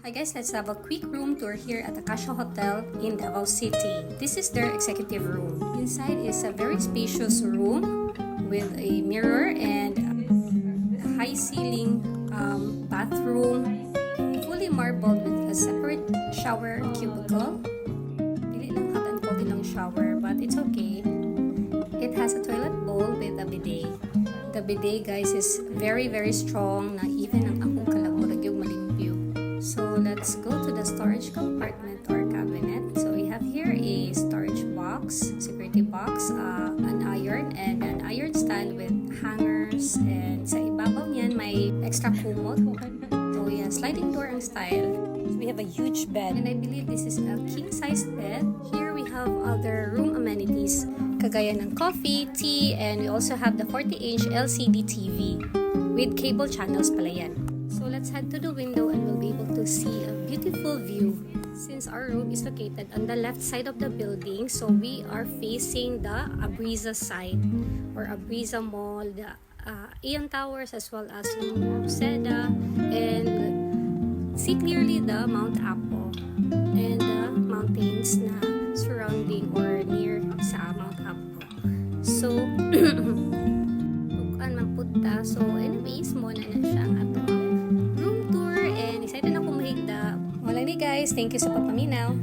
Hi guys, let's have a quick room tour here at Acacia Hotel in Davao City. This is their executive room. Inside is a very spacious room with a mirror and a high ceiling bathroom, fully marbled with a separate shower cubicle. Dili lang hot and cold lang shower, but it's okay. It has a toilet bowl with a bidet. The bidet guys is very strong na even ang akong kalabog yung malimpyo. So let's go to the storage compartment or cabinet. So we have here a storage box, security box, an iron and an iron stand with hangers, and sa ibabaw niyan may extra kumot. So yeah, sliding door ang style. We have a huge bed and I believe this is a king size bed. Here we have other room amenities kagaya ng coffee, tea, and we also have the 40-inch LCD TV with cable channels pala yan. So let's head to the window and we'll be able to see a beautiful view. Since our room is located on the left side of the building, so we are facing the Abriza side or Abriza Mall, the Ion Towers, as well as Seda, and see clearly the Mount Apo and the mountains na surrounding or near sa Mount Apo. So, tukan man punta. So, anyways, muna na siya ang atong room tour and excited na ako mahigda. Walang ni guys, thank you sa papaminaw.